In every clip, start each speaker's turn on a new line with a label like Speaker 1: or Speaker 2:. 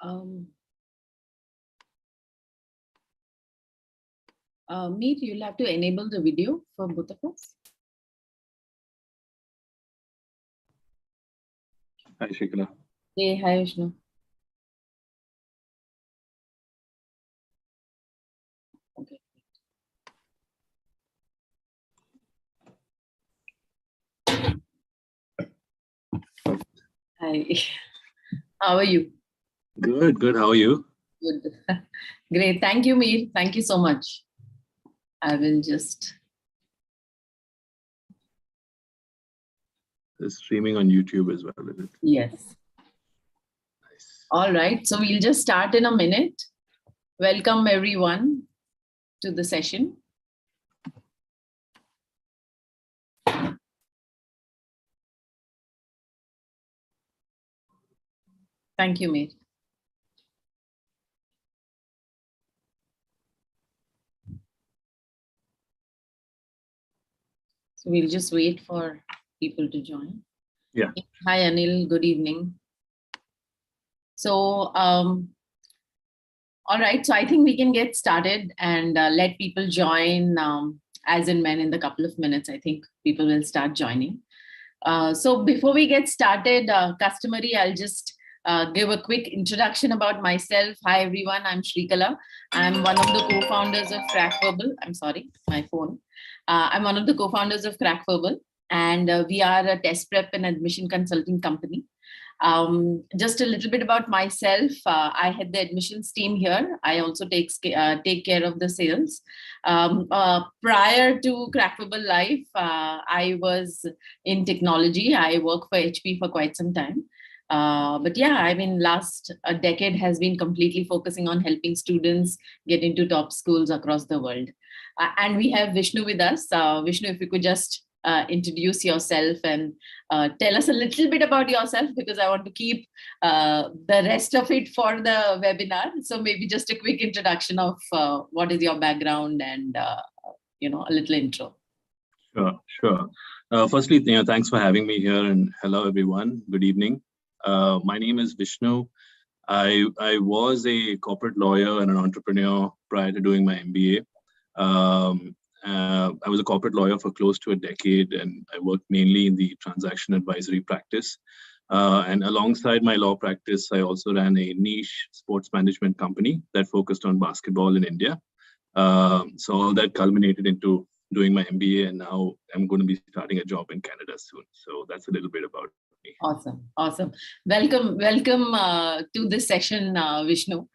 Speaker 1: Meet, you'll have to enable the video for both of us.
Speaker 2: Hi, Shikala.
Speaker 1: Hey, hi, Vishnu. Okay. Hi. How are you?
Speaker 2: Good, good. How are you?
Speaker 1: Good. Great. Thank you, Meet. Thank you so much. I will just.
Speaker 2: It's streaming on YouTube as well, is it?
Speaker 1: Yes.
Speaker 2: Nice.
Speaker 1: All right. So we'll just start in a minute. Welcome, everyone, to the session. Thank you, Meet. So we'll just wait for people to join.
Speaker 2: Yeah.
Speaker 1: Hi, Anil. Good evening. So, all right. So I think we can get started and let people join as and when in the couple of minutes. I think people will start joining. So before we get started, customary, I'll just give a quick introduction about myself. Hi, everyone. I'm Shrikala. I'm one of the co-founders of Crackverbal. I'm sorry, my phone. I'm one of the co-founders of Crackverbal, and we are a test prep and admission consulting company. Just a little bit about myself. I head the admissions team here. I also take care of the sales. Prior to Crackverbal Life, I was in technology. I worked for HP for quite some time. But yeah, I mean, last a decade has been completely focusing on helping students get into top schools across the world. And we have Vishnu with us. Vishnu, if you could just introduce yourself and tell us a little bit about yourself, because I want to keep the rest of it for the webinar. So maybe just a quick introduction of what is your background and, a little intro.
Speaker 2: Sure. Firstly, thanks for having me here, and hello, everyone. Good evening. My name is Vishnu. I was a corporate lawyer and an entrepreneur prior to doing my MBA. I was a corporate lawyer for close to a decade, and I worked mainly in the transaction advisory practice. And alongside my law practice, I also ran a niche sports management company that focused on basketball in India. So all that culminated into doing my MBA, and now I'm going to be starting a job in Canada soon. So that's a little bit about me.
Speaker 1: Awesome. Welcome to this session, Vishnu.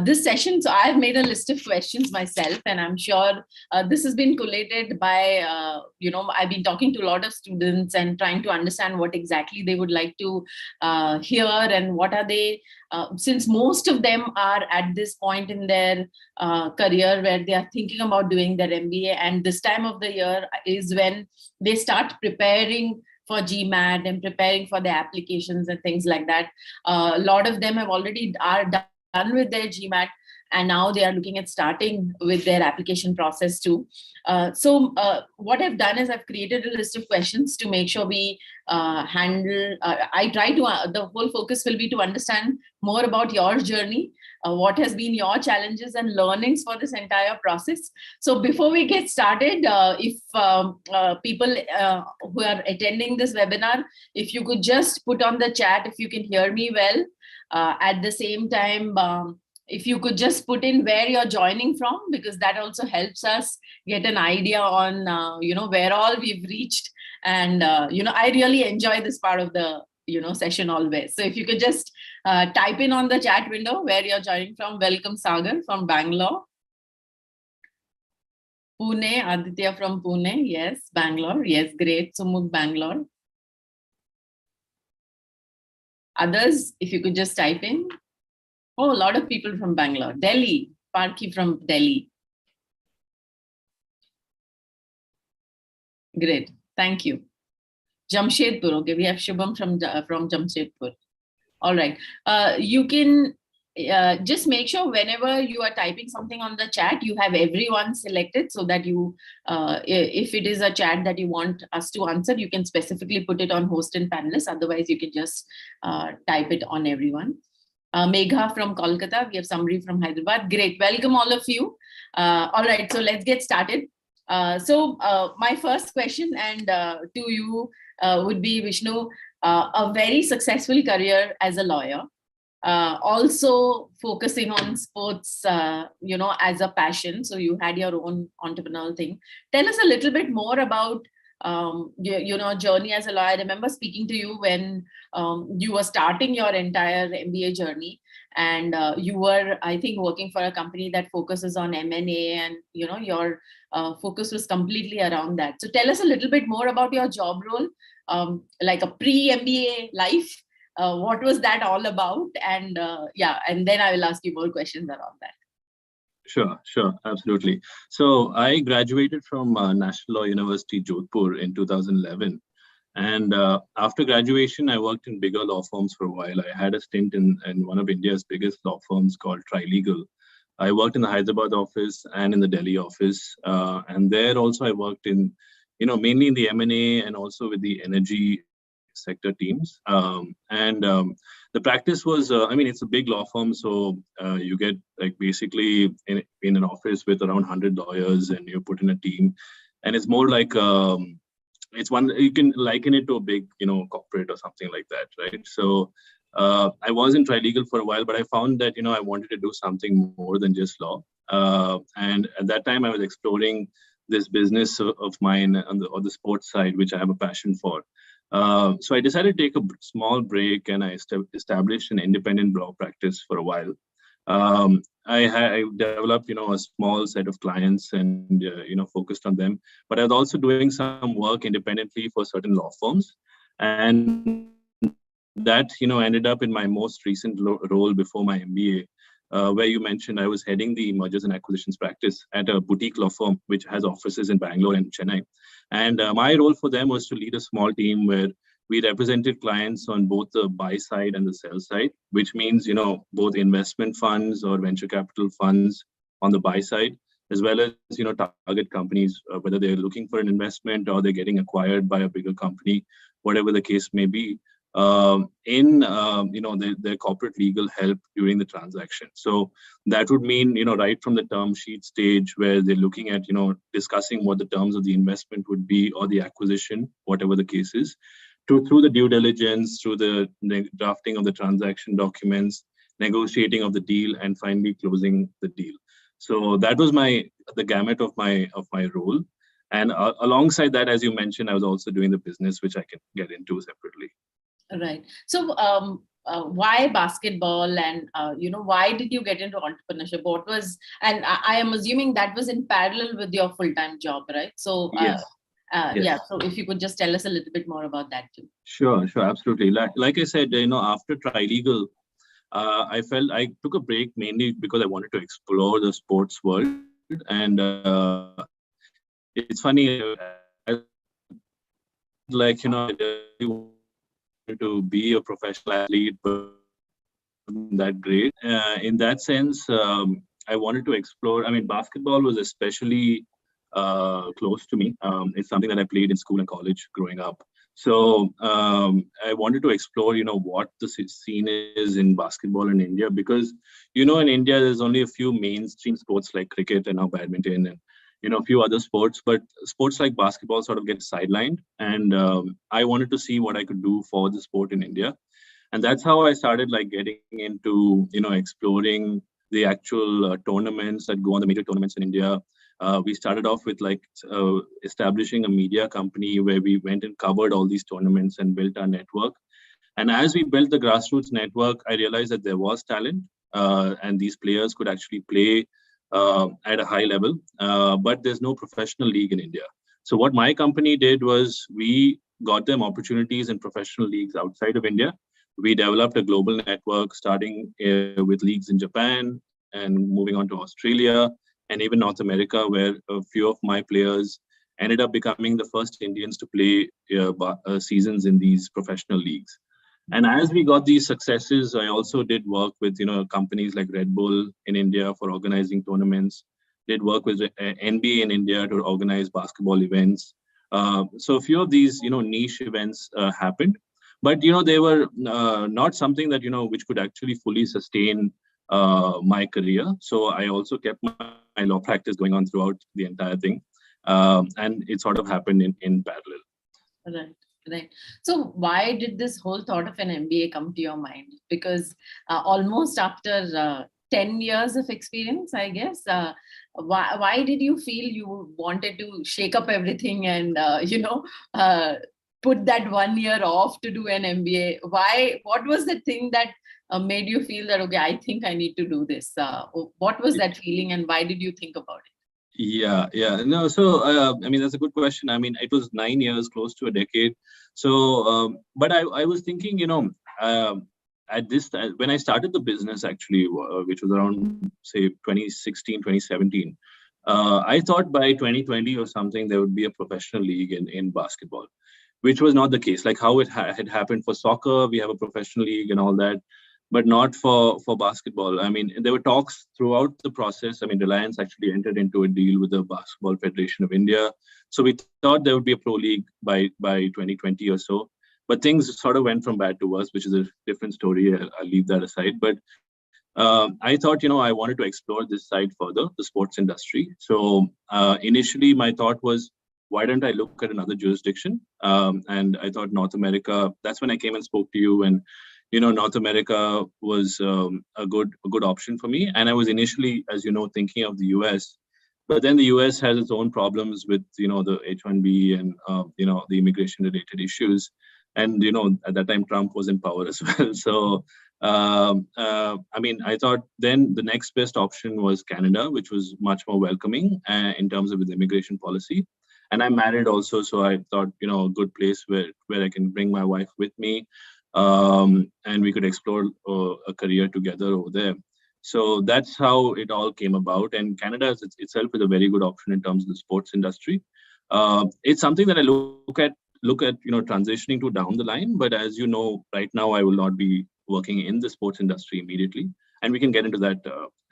Speaker 1: This session, so I've made a list of questions myself, and I'm sure this has been collated by, I've been talking to a lot of students and trying to understand what exactly they would like to hear and what are they, since most of them are at this point in their career where they are thinking about doing their MBA, and this time of the year is when they start preparing for GMAT and preparing for the applications and things like that. A lot of them are done with their GMAT, and now they are looking at starting with their application process too. So what I've done is I've created a list of questions to make sure we handle. The whole focus will be to understand more about your journey, what has been your challenges and learnings for this entire process. So before we get started, if people who are attending this webinar, if you could just put on the chat if you can hear me well. At the same time, if you could just put in where you're joining from, because that also helps us get an idea on, where all we've reached. And, I really enjoy this part of the, session always. So if you could just type in on the chat window where you're joining from. Welcome, Sagar from Bangalore. Pune, Aditya from Pune. Yes, Bangalore. Yes, great. Sumuk, Bangalore. Others, if you could just type in. Oh, a lot of people from Bangalore. Delhi, Parki from Delhi. Great, thank you. Jamshedpur, okay, we have Shubham from Jamshedpur. All right, you can just make sure whenever you are typing something on the chat, you have everyone selected so that you, if it is a chat that you want us to answer, you can specifically put it on host and panelists. Otherwise, you can just type it on everyone. Megha from Kolkata. We have somebody from Hyderabad. Great. Welcome all of you. All right, so let's get started. My first question and to you would be, Vishnu, a very successful career as a lawyer, also focusing on sports, as a passion. So you had your own entrepreneurial thing. Tell us a little bit more about journey as a lawyer. I remember speaking to you when you were starting your entire MBA journey, and you were, I think, working for a company that focuses on M&A, and your focus was completely around that. So tell us a little bit more about your job role, like a pre-MBA life. What was that all about? And and then I will ask you more questions around that.
Speaker 2: Sure, absolutely. So I graduated from National Law University, Jodhpur in 2011. And after graduation, I worked in bigger law firms for a while. I had a stint in one of India's biggest law firms called Trilegal. I worked in the Hyderabad office and in the Delhi office. And there also I worked in, mainly in the M&A and also with the energy sector teams. The practice was, it's a big law firm. So you get like basically in an office with around 100 lawyers and you're put in a team. And it's more like, it's one, you can liken it to a big, corporate or something like that, right? So I was in Trilegal for a while, but I found that, I wanted to do something more than just law. And at that time I was exploring this business of mine on the sports side, which I have a passion for. So I decided to take a small break and I established an independent law practice for a while. I developed, a small set of clients and, focused on them. But I was also doing some work independently for certain law firms. And that, ended up in my most recent role before my MBA, where you mentioned I was heading the mergers and acquisitions practice at a boutique law firm, which has offices in Bangalore and Chennai. And my role for them was to lead a small team where we represented clients on both the buy side and the sell side, which means, both investment funds or venture capital funds on the buy side, as well as, target companies, whether they're looking for an investment or they're getting acquired by a bigger company, whatever the case may be, in their corporate legal help during the transaction. So that would mean, right from the term sheet stage where they're looking at, discussing what the terms of the investment would be or the acquisition, whatever the case is, through the due diligence, through the drafting of the transaction documents, negotiating of the deal, and finally closing the deal. So that was the gamut of my role. And alongside that, as you mentioned, I was also doing the business, which I can get into separately.
Speaker 1: Right. So why basketball, and why did you get into entrepreneurship? What was, and I am assuming that was in parallel with your full-time job, right? So
Speaker 2: yes.
Speaker 1: Yeah, so if you could just tell us a little bit more about that too.
Speaker 2: Sure, absolutely. Like I said, after Trilegal, I felt I took a break mainly because I wanted to explore the sports world. And it's funny, like, I really wanted to be a professional athlete, but that great. In that sense, I wanted to explore. Basketball was especially close to me. It's something that I played in school and college growing up. So I wanted to explore, what the scene is in basketball in India, because, in India, there's only a few mainstream sports like cricket and now badminton and, a few other sports, but sports like basketball sort of get sidelined. And I wanted to see what I could do for the sport in India. And that's how I started getting into, exploring the actual tournaments that go on, the major tournaments in India. We started off with establishing a media company where we went and covered all these tournaments and built our network. And as we built the grassroots network, I realized that there was talent and these players could actually play at a high level, but there's no professional league in India. So what my company did was we got them opportunities in professional leagues outside of India. We developed a global network starting with leagues in Japan and moving on to Australia and even North America, where a few of my players ended up becoming the first Indians to play seasons in these professional leagues. And as we got these successes, I also did work with companies like Red Bull in India for organizing tournaments. Did work with NBA in India to organize basketball events. So a few of these niche events happened. But they were not something that which could actually fully sustain my career. So I also kept my law practice going on throughout the entire thing, and it sort of happened in parallel.
Speaker 1: Right. Right. So why did this whole thought of an MBA come to your mind? Because almost after 10 years of experience, I guess, why did you feel you wanted to shake up everything and, put that 1 year off to do an MBA? What was the thing that made you feel that, okay, I think I need to do this? What was that feeling and why did you think about it?
Speaker 2: Yeah. No, so, I mean, that's a good question. I mean, it was 9 years, close to a decade. So, but I was thinking, at this time, when I started the business, actually, which was around, say, 2016, 2017, I thought by 2020 or something, there would be a professional league in basketball, which was not the case. Like how it had happened for soccer, we have a professional league and all that, but not for basketball. I mean, there were talks throughout the process. I mean, Reliance actually entered into a deal with the Basketball Federation of India. So we thought there would be a pro league by 2020 or so. But things sort of went from bad to worse, which is a different story. I'll leave that aside. But I thought, I wanted to explore this side further, the sports industry. So initially, my thought was, why don't I look at another jurisdiction? And I thought North America. That's when I came and spoke to you, and North America was a good option for me. And I was initially, as you know, thinking of the US, but then the US has its own problems with the H-1B and the immigration related issues. And at that time Trump was in power as well. So I mean, I thought then the next best option was Canada, which was much more welcoming in terms of the immigration policy. And I'm married also, so I thought a good place where I can bring my wife with me, and we could explore a career together over there. So that's how it all came about. And Canada itself is a very good option in terms of the sports industry. It's something that I look at transitioning to down the line. But as you know, right now I will not be working in the sports industry immediately, and we can get into that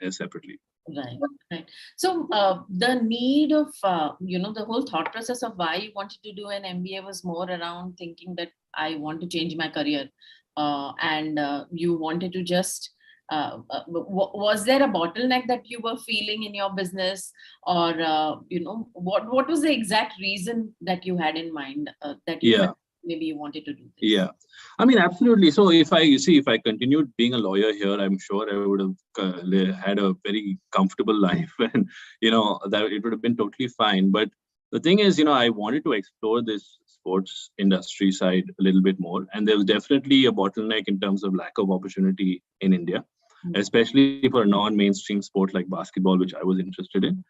Speaker 2: separately.
Speaker 1: Right. So the need of, the whole thought process of why you wanted to do an MBA was more around thinking that I want to change my career. And you wanted to just, was there a bottleneck that you were feeling in your business, or, what was the exact reason that you had in mind that you felt maybe you wanted to do this?
Speaker 2: Yeah, I mean, absolutely. So if I continued being a lawyer here, I'm sure I would have had a very comfortable life, and that it would have been totally fine. But the thing is, I wanted to explore this sports industry side a little bit more, and there was definitely a bottleneck in terms of lack of opportunity in India, especially for a non-mainstream sport like basketball, which I was interested in.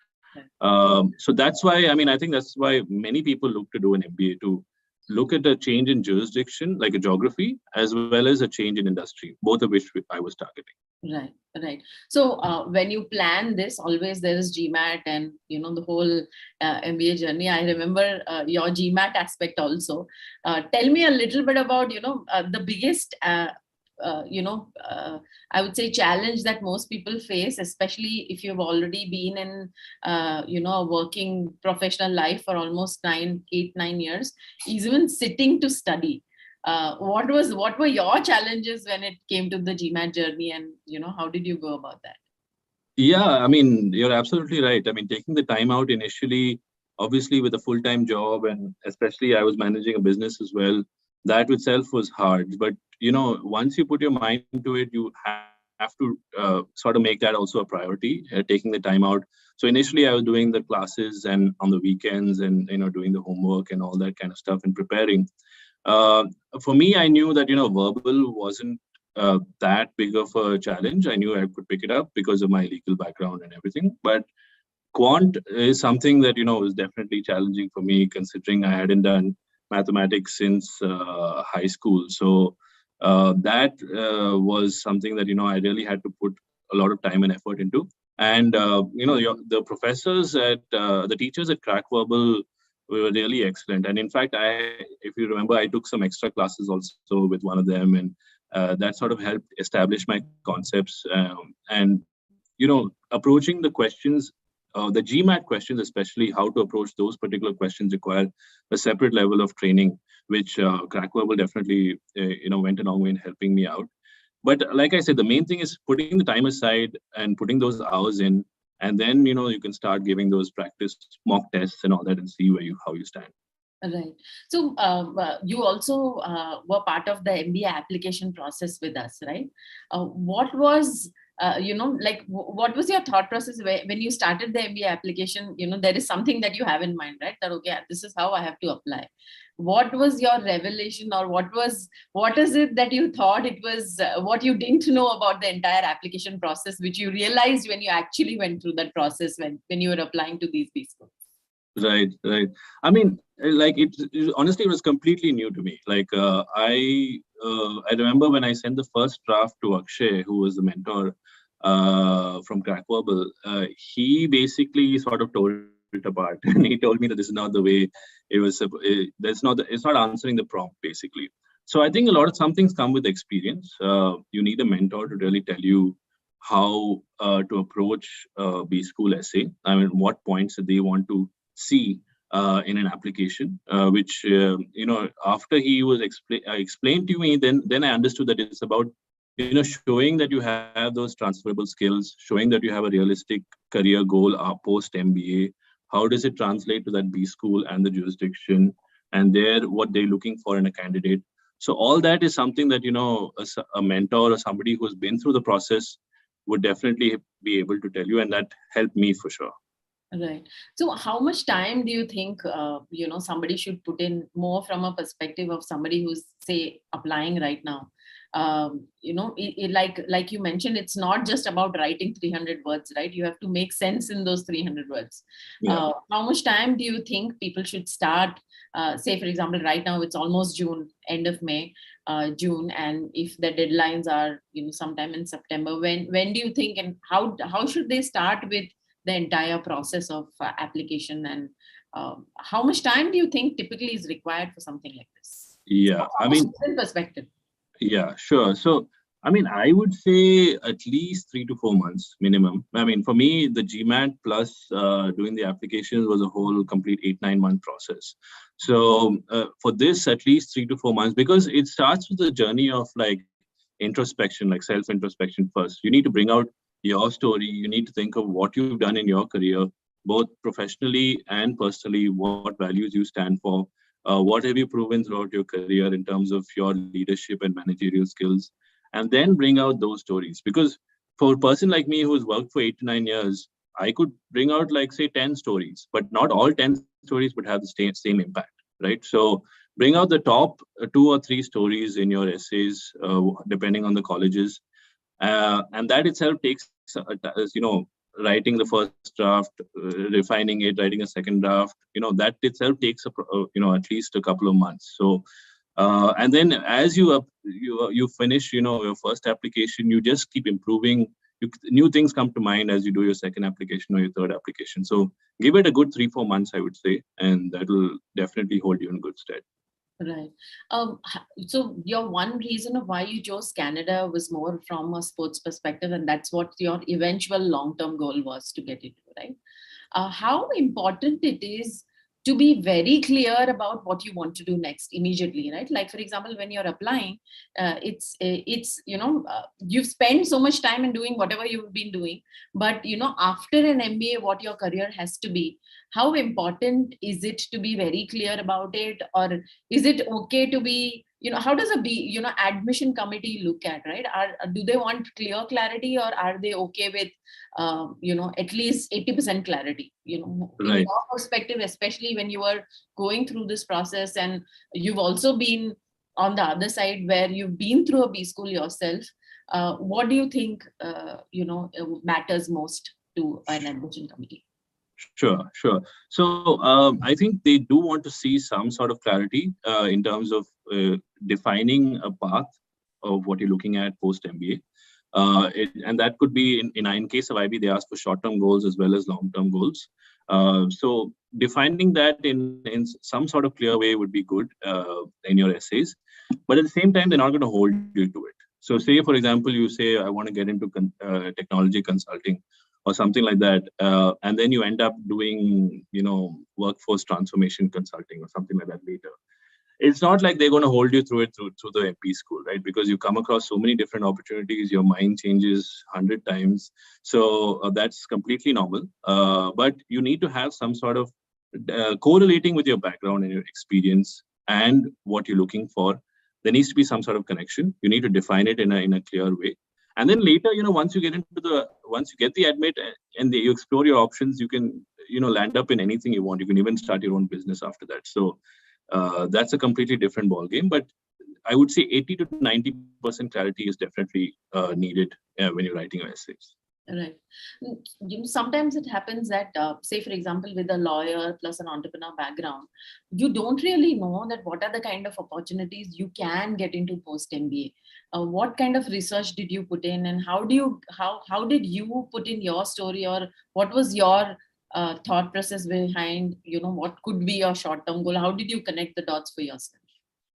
Speaker 2: So that's why, I mean, I think that's why many people look to do an MBA, to look at a change in jurisdiction, like a geography, as well as a change in industry, both of which I was targeting.
Speaker 1: Right. So when you plan this, always there is GMAT and, the whole MBA journey. I remember your GMAT aspect also. Tell me a little bit about, the biggest, I would say challenge that most people face, especially if you've already been in, a working professional life for almost 9 years, is even sitting to study. What were your challenges when it came to the GMAT journey, and how did you go about that?
Speaker 2: Yeah, I mean, you're absolutely right. I mean, taking the time out initially, obviously with a full-time job, and especially I was managing a business as well, that itself was hard. But once you put your mind to it, you have to sort of make that also a priority, taking the time out. So initially I was doing the classes and on the weekends, and doing the homework and all that kind of stuff and preparing. For me, I knew that verbal wasn't that big of a challenge. I knew I could pick it up because of my legal background and everything. But quant is something that was definitely challenging for me, considering I hadn't done mathematics since high school. So that was something that I really had to put a lot of time and effort into. And the professors the teachers at Crackverbal were really excellent. And in fact, if you remember, I took some extra classes also with one of them, and that sort of helped establish my concepts. And approaching the questions, the GMAT questions, especially how to approach those particular questions, require a separate level of training, which Crackverbal definitely went a long way in helping me out. But like I said, the main thing is putting the time aside and putting those hours in, and then you can start giving those practice mock tests and all that, and see how you stand.
Speaker 1: Right. So you also were part of the MBA application process with us, right? What was what was your thought process when you started the MBA application? There is something that you have in mind, right? That okay, this is how I have to apply. What was your revelation, or what is it that you thought it was? What you didn't know about the entire application process, which you realized when you actually went through that process when you were applying to these B schools?
Speaker 2: Right. I mean, like honestly, it was completely new to me. Like I remember when I sent the first draft to Akshay, who was the mentor from Crackverbal. He basically sort of tore it apart, and he told me that this is not the way it was. It's not answering the prompt basically. So I think some things come with experience. You need a mentor to really tell you how to approach B school essay. I mean, what points that they want to see in an application, which after he was explained to me, then I understood that it's about showing that you have those transferable skills, showing that you have a realistic career goal post MBA. How does it translate to that B school and the jurisdiction, and what they're looking for in a candidate? So all that is something that a mentor or somebody who's been through the process would definitely be able to tell you, and that helped me for sure.
Speaker 1: Right. So how much time do you think, somebody should put in more from a perspective of somebody who's, say, applying right now? Like you mentioned, it's not just about writing 300 words, right? You have to make sense in those 300 words.
Speaker 2: Yeah.
Speaker 1: How much time do you think people should start? Say, for example, right now it's almost June, end of May, June, and if the deadlines are, sometime in September, when do you think, and how should they start with the entire process of application, and how much time do you think typically is required for something like this?
Speaker 2: Yeah, I mean,
Speaker 1: perspective.
Speaker 2: Yeah, sure. So, I mean, I would say at least 3 to 4 months minimum. I mean, for me, the GMAT plus doing the applications was a whole complete 8-9 month process. So for this, at least 3 to 4 months, because it starts with the journey of like introspection, like self-introspection first. You need to bring out your story. You need to think of what you've done in your career, both professionally and personally, what values you stand for. What have you proven throughout your career in terms of your leadership and managerial skills? And then bring out those stories. Because for a person like me who's worked for 8 to 9 years, I could bring out like, say, 10 stories, but not all 10 stories would have the same impact, right? So bring out the top 2 or 3 stories in your essays, depending on the colleges. And that itself takes, writing the first draft, refining it, writing a second draft, that itself takes, at least a couple of months. So, and then as you finish, your first application, you just keep improving. New things come to mind as you do your second application or your third application. So give it a good 3-4 months, I would say, and that will definitely hold you in good stead.
Speaker 1: Right. So your one reason of why you chose Canada was more from a sports perspective, and that's what your eventual long-term goal was to get into, right? How important it is to be very clear about what you want to do next immediately, right? Like, for example, when you're applying, you've spent so much time in doing whatever you've been doing, but after an MBA, what your career has to be. How important is it to be very clear about it, or is it okay to be? How does admission committee look at, right? Do they want clear clarity, or are they okay with at least 80% clarity,
Speaker 2: Right.
Speaker 1: in your perspective, especially when you were going through this process, and you've also been on the other side where you've been through a B school yourself. What do you think, matters most to an admission committee?
Speaker 2: Sure. So I think they do want to see some sort of clarity in terms of defining a path of what you're looking at post MBA. And that could be in case of Ivey, they ask for short-term goals as well as long-term goals. So defining that in some sort of clear way would be good in your essays. But at the same time, they're not going to hold you to it. So say, for example, you say, I want to get into technology consulting or something like that. And then you end up doing, workforce transformation consulting or something like that later. it's not like they're going to hold you through it through the MP school, right? Because you come across so many different opportunities, your mind changes 100 times. So that's completely normal. But you need to have some sort of correlating with your background and your experience and what you're looking for. There needs to be some sort of connection. You need to define it in a clear way. And then later, once you get the admit and you explore your options, you can, land up in anything you want. You can even start your own business after that. So that's a completely different ball game. But I would say 80 to 90% clarity is definitely needed when you're writing your essays.
Speaker 1: Right. Sometimes it happens that, say, for example, with a lawyer plus an entrepreneur background, you don't really know that what are the kind of opportunities you can get into post MBA. What kind of research did you put in, and how did you put in your story, or what was your thought process behind, what could be your short-term goal? How did you connect the dots for yourself?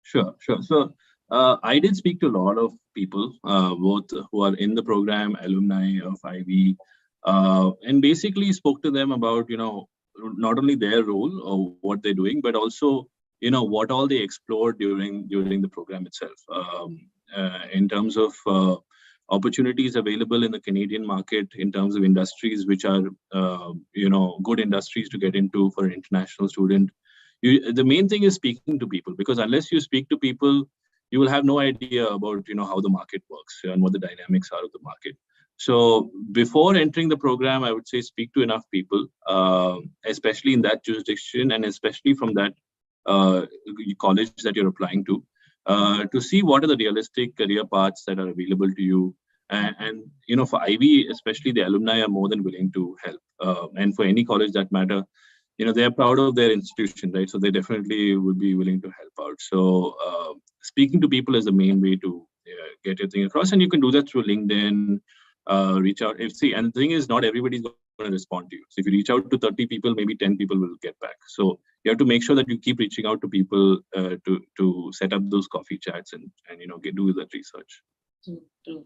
Speaker 2: Sure. So I did speak to a lot of people, both who are in the program, alumni of Ivey, and basically spoke to them about, not only their role or what they're doing, but also, what all they explored during the program itself, in terms of opportunities available in the Canadian market, in terms of industries which are, good industries to get into for an international student. The main thing is speaking to people, because unless you speak to people, you will have no idea about how the market works and what the dynamics are of the market. So before entering the program, I would say speak to enough people, especially in that jurisdiction and especially from that college that you're applying to see what are the realistic career paths that are available to you. And for Ivey, especially the alumni are more than willing to help. And for any college that matter, they're proud of their institution, right? So they definitely would be willing to help out. So speaking to people is the main way to get your thing across. And you can do that through LinkedIn, reach out. And the thing is, not everybody's going to respond to you. So if you reach out to 30 people, maybe 10 people will get back. So you have to make sure that you keep reaching out to people to set up those coffee chats and do that research.
Speaker 1: True.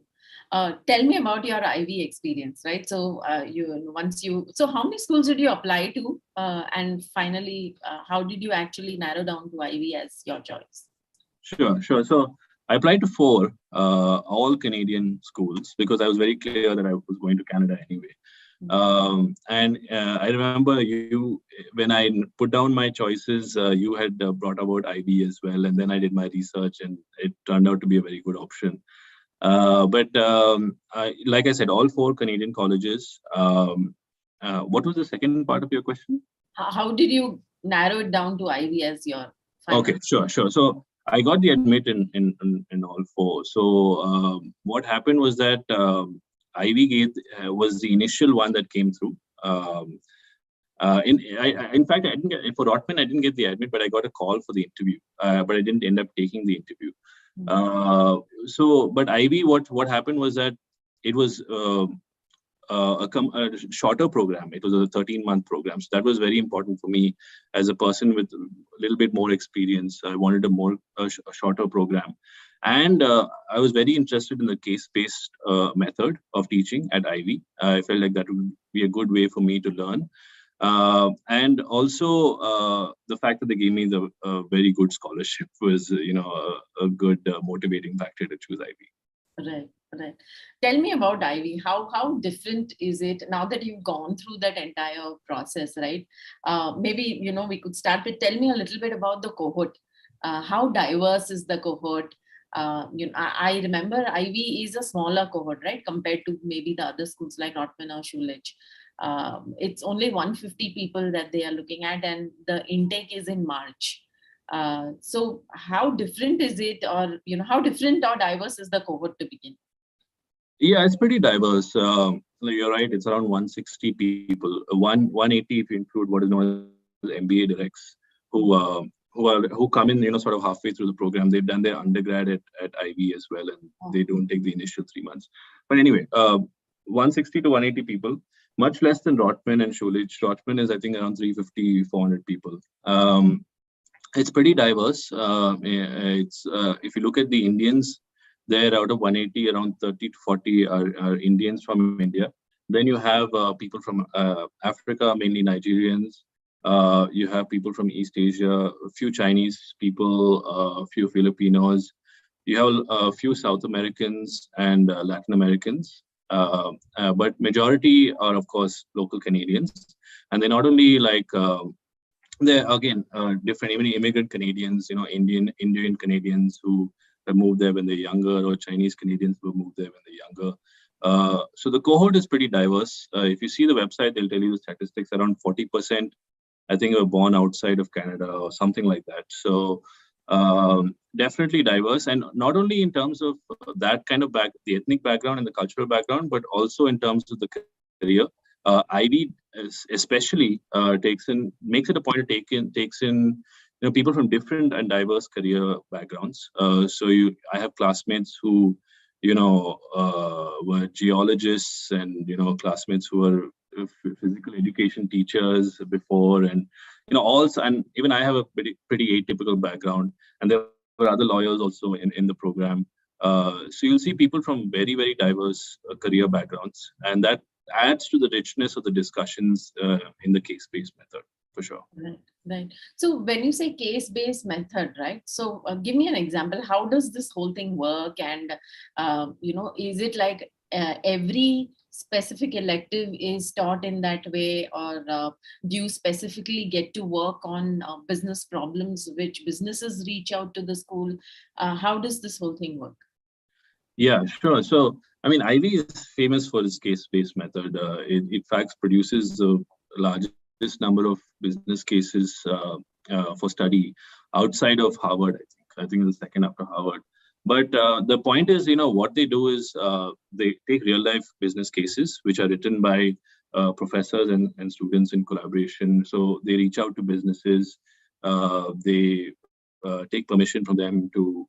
Speaker 1: Tell me about your Ivey experience, right? So so how many schools did you apply to? And finally, how did you actually narrow down to Ivey as your choice?
Speaker 2: Sure. So I applied to 4 all Canadian schools because I was very clear that I was going to Canada anyway. And I remember when I put down my choices, you had brought about Ivey as well. And then I did my research and it turned out to be a very good option. But like I said, all 4 Canadian colleges. What was the second part of your question?
Speaker 1: How did you narrow it down to Ivey as your final?
Speaker 2: Okay, sure. So I got the admit in all 4. So what happened was that Ivey was the initial one that came through. In fact, I didn't get, for Rotman, I didn't get the admit, but I got a call for the interview. But I didn't end up taking the interview. But Ivey, what happened was that it was a shorter program. It was a 13-month program. So that was very important for me as a person with a little bit more experience. I wanted a shorter program. And I was very interested in the case-based method of teaching at Ivey. I felt like that would be a good way for me to learn. And also the fact that they gave me the very good scholarship was, a good motivating factor to choose Ivey.
Speaker 1: Right. Tell me about Ivey. How different is it now that you've gone through that entire process, right? Maybe, we could start with, tell me a little bit about the cohort. How diverse is the cohort? I remember Ivey is a smaller cohort, right? Compared to maybe the other schools like Rotman or Shoolage. It's only 150 people that they are looking at, and the intake is in March. So how different is it, or how different or diverse is the cohort to begin?
Speaker 2: Yeah, it's pretty diverse. You're right. It's around 160 people. 180 if you include what is known as MBA directs, who come in, sort of halfway through the program. They've done their undergrad at Ivey as well, and they don't take the initial 3 months. But anyway, 160 to 180 people. Much less than Rotman and Shoolage. Rotman is, I think, around 350, 400 people. It's pretty diverse. If you look at the Indians, they're out of 180, around 30 to 40 are Indians from India. Then you have people from Africa, mainly Nigerians. You have people from East Asia, a few Chinese people, a few Filipinos. You have a few South Americans and Latin Americans. But majority are, of course, local Canadians. And they're not only like, they're again different, even immigrant Canadians, Indian Canadians who have moved there when they're younger, or Chinese Canadians who have moved there when they're younger. So the cohort is pretty diverse. If you see the website, they'll tell you the statistics. Around 40%, I think, were born outside of Canada or something like that. So definitely diverse, and not only in terms of that kind of the ethnic background and the cultural background, but also in terms of the career. Ivey especially makes it a point to takes in people from different and diverse career backgrounds. I have classmates who were geologists, and classmates who were physical education teachers before, and also, and even I have a pretty atypical background, and there were other lawyers also in the program. So you'll see people from very, very diverse career backgrounds, and that adds to the richness of the discussions in the case-based method, for sure.
Speaker 1: Right. So when you say case-based method, right? So give me an example. How does this whole thing work? And, is it like every specific elective is taught in that way, or do you specifically get to work on business problems which businesses reach out to the school? How does this whole thing work?
Speaker 2: Yeah, sure. So, Ivey is famous for its case-based method. It in fact produces the largest number of business cases for study outside of Harvard. I think it's the second after Harvard. But the point is, what they do is they take real-life business cases, which are written by professors and students in collaboration. So they reach out to businesses. They take permission from them to,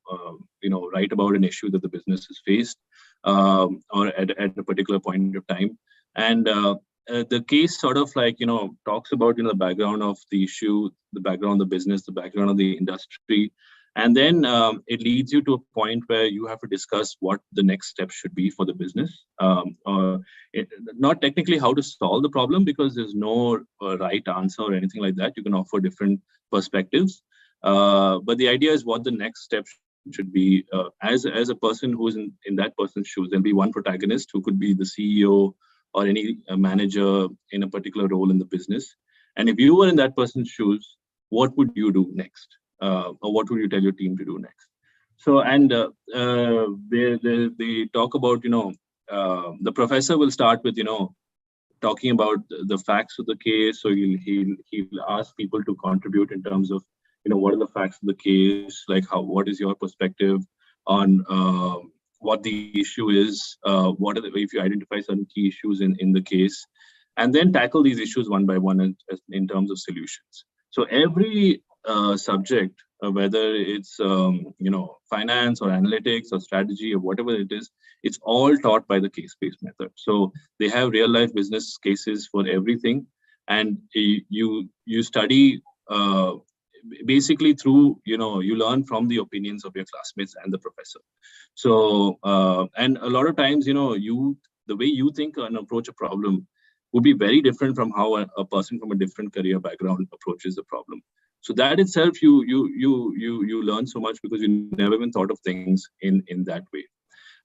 Speaker 2: write about an issue that the business has faced, or at a particular point of time. And the case sort of like, talks about, the background of the issue, the background of the business, the background of the industry. And then it leads you to a point where you have to discuss what the next step should be for the business. Not technically how to solve the problem, because there's no right answer or anything like that. You can offer different perspectives. But the idea is what the next step should be. As a person who is in that person's shoes, there'll be one protagonist who could be the CEO or any manager in a particular role in the business. And if you were in that person's shoes, what would you do next? Or what would you tell your team to do next? So, and they talk about, the professor will start with, talking about the facts of the case. So he'll ask people to contribute in terms of, what are the facts of the case? Like what is your perspective on what the issue is? If you identify certain key issues in the case, and then tackle these issues one by one in terms of solutions. So every subject, whether it's finance or analytics or strategy or whatever it is, it's all taught by the case-based method. So they have real-life business cases for everything, and you study basically through you learn from the opinions of your classmates and the professor. So and a lot of times the way you think and approach a problem would be very different from how a person from a different career background approaches the problem. So that itself, you learn so much, because you never even thought of things in that way.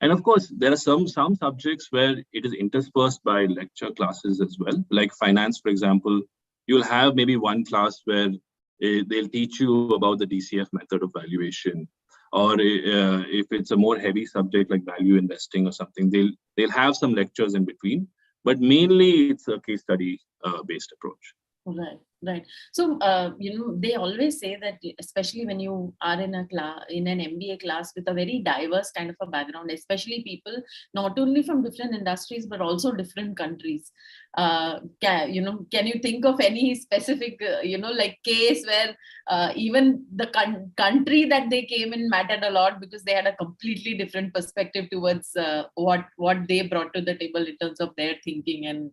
Speaker 2: And of course, there are some subjects where it is interspersed by lecture classes as well. Like finance, for example, you'll have maybe one class where they'll teach you about the DCF method of valuation, or if it's a more heavy subject like value investing or something, they'll have some lectures in between. But mainly, it's a case study based approach.
Speaker 1: Right. So, they always say that, especially when you are in an MBA class with a very diverse kind of a background, especially people not only from different industries, but also different countries. Can you think of any specific, like case where even the country that they came in mattered a lot, because they had a completely different perspective towards what they brought to the table in terms of their thinking and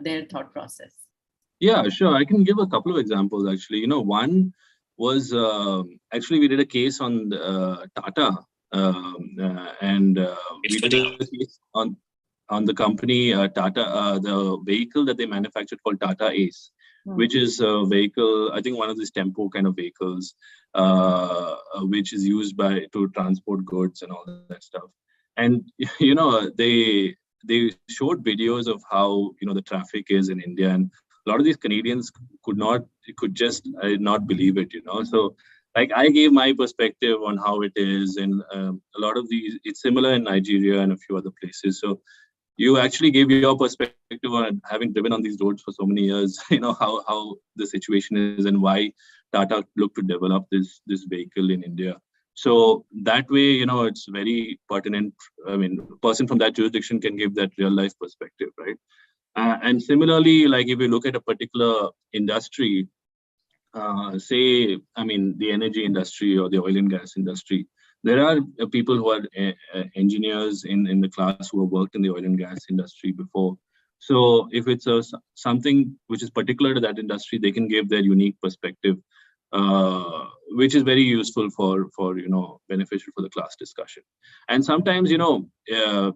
Speaker 1: their thought process?
Speaker 2: Yeah, sure. I can give a couple of examples, actually. One was actually we did a case on Tata, and we did a case on the company Tata, the vehicle that they manufactured called Tata Ace. which is a vehicle, I think one of these tempo kind of vehicles, which is used to transport goods and all that stuff. And, they showed videos of how, the traffic is in India, and a lot of these Canadians could just not believe it, So like I gave my perspective on how it is, and a lot of these, it's similar in Nigeria and a few other places. So you actually gave your perspective on having driven on these roads for so many years, how the situation is and why Tata looked to develop this vehicle in India. So that way, it's very pertinent. I mean, a person from that jurisdiction can give that real life perspective, right? And similarly, like if you look at a particular industry, say, I mean, the energy industry or the oil and gas industry, there are people who are engineers in the class who have worked in the oil and gas industry before. So if it's something which is particular to that industry, they can give their unique perspective, which is very useful for beneficial for the class discussion. And sometimes,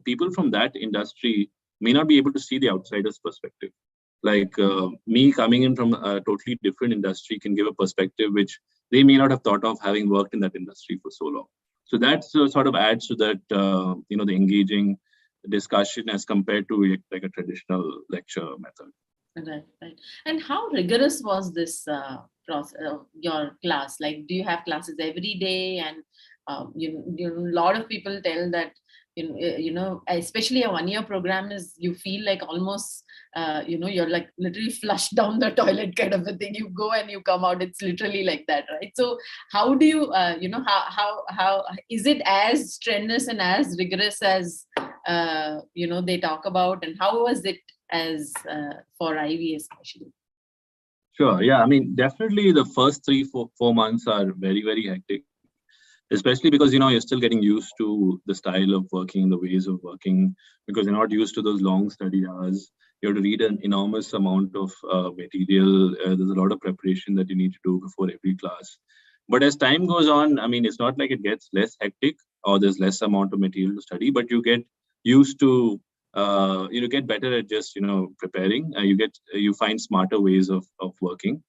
Speaker 2: people from that industry may not be able to see the outsider's perspective. Like me coming in from a totally different industry can give a perspective which they may not have thought of, having worked in that industry for so long. So that sort of adds to that, the engaging discussion as compared to like a traditional lecture method.
Speaker 1: Right. And how rigorous was this process, your class? Like, do you have classes every day? And a lot of people tell that especially a 1-year program is, you feel like almost you're like literally flushed down the toilet kind of a thing. You go and you come out, it's literally like that, right? So how do you how is it as strenuous and as rigorous as they talk about, and how was it as for Ivey especially?
Speaker 2: Sure. Yeah. I mean, definitely the first 3-4 months are very, very hectic, especially because, you're still getting used to the style of working, the ways of working, because you're not used to those long study hours. You have to read an enormous amount of material. There's a lot of preparation that you need to do before every class. But as time goes on, I mean, it's not like it gets less hectic or there's less amount of material to study, but you get used to, get better at just, preparing. You find smarter ways of working.